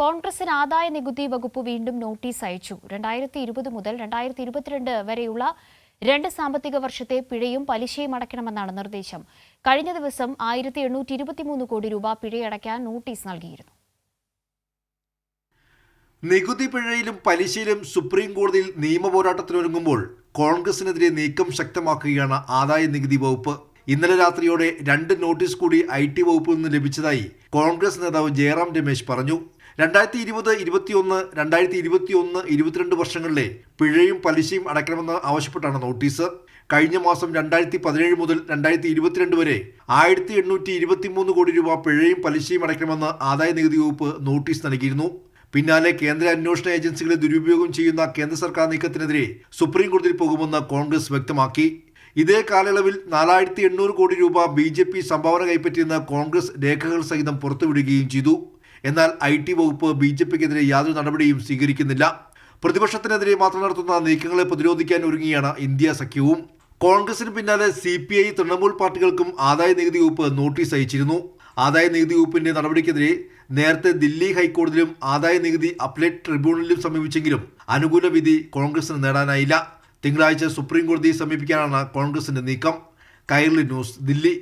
കോൺഗ്രസിന് ആദായ നികുതി വകുപ്പ് വീണ്ടും നോട്ടീസ് അയച്ചു. 2020 മുതൽ 2022 വരെയുള്ള 2 സാമ്പത്തിക വർഷത്തെ പിഴയും പലിശയും അടയ്ക്കണമെന്നാണ് നിർദ്ദേശം. കഴിഞ്ഞ ദിവസം 1823 കോടി രൂപ പിഴയടയ്ക്കാൻ നോട്ടീസ് നൽകിയിരുന്നു. നികുതി പിഴയിലും പലിശയിലും സുപ്രീം കോടതിയിൽ നിയമപോരാട്ടത്തിനൊരുങ്ങുമ്പോൾ കോൺഗ്രസിനെതിരെ നീക്കം ശക്തമാക്കുകയാണ് ആദായ നികുതി വകുപ്പ്. ഇന്നലെ രാത്രിയോടെ 2 നോട്ടീസ് കൂടി IT വകുപ്പിൽ നിന്ന് ലഭിച്ചതായി കോൺഗ്രസ് നേതാവ് ജയറാം രമേശ് പറഞ്ഞു. 2020, 2021, 2021, 2022 വർഷങ്ങളിലെ പിഴയും പലിശയും അടയ്ക്കണമെന്ന് ആവശ്യപ്പെട്ടാണ് നോട്ടീസ്. കഴിഞ്ഞ മാസം 2017 മുതൽ 2022 വരെ 1823 കോടി രൂപ പിഴയും പലിശയും അടയ്ക്കണമെന്ന് ആദായ നികുതി വകുപ്പ് നോട്ടീസ് നൽകിയിരുന്നു. പിന്നാലെ കേന്ദ്ര അന്വേഷണ ഏജൻസികളെ ദുരുപയോഗം ചെയ്യുന്ന കേന്ദ്ര സർക്കാർ നീക്കത്തിനെതിരെ സുപ്രീം കോടതിയിൽ പോകുമെന്ന് കോൺഗ്രസ് വ്യക്തമാക്കി. ഇതേ കാലയളവിൽ 4800 കോടി രൂപ BJP സംഭാവന കൈപ്പറ്റിയെന്ന് കോൺഗ്രസ് രേഖകൾ സഹിതം പുറത്തുവിടുകയും ചെയ്തു. എന്നാൽ IT വകുപ്പ് BJPക്കെതിരെ യാതൊരു നടപടിയും സ്വീകരിക്കുന്നില്ല. പ്രതിപക്ഷത്തിനെതിരെ മാത്രം നടത്തുന്ന നീക്കങ്ങളെ പ്രതിരോധിക്കാൻ ഒരുങ്ങിയാണ് ഇന്ത്യ സഖ്യവും. കോൺഗ്രസിന് പിന്നാലെ CPI, തൃണമൂൽ പാർട്ടികൾക്കും ആദായ നികുതി വകുപ്പ് നോട്ടീസ് അയച്ചിരുന്നു. ആദായ നികുതി വകുപ്പിന്റെ നടപടിക്കെതിരെ നേരത്തെ ദില്ലി ഹൈക്കോടതിയിലും ആദായ നികുതി അപ്പലേറ്റ് ട്രിബ്യൂണലിലും സമീപിച്ചെങ്കിലും അനുകൂല വിധി കോൺഗ്രസിന് നേടാനായില്ല. തിങ്കളാഴ്ച സുപ്രീം കോടതിയെ സമീപിക്കാനാണ് കോൺഗ്രസിന്റെ നീക്കം. കൈരളി ന്യൂസ്, ദില്ലി.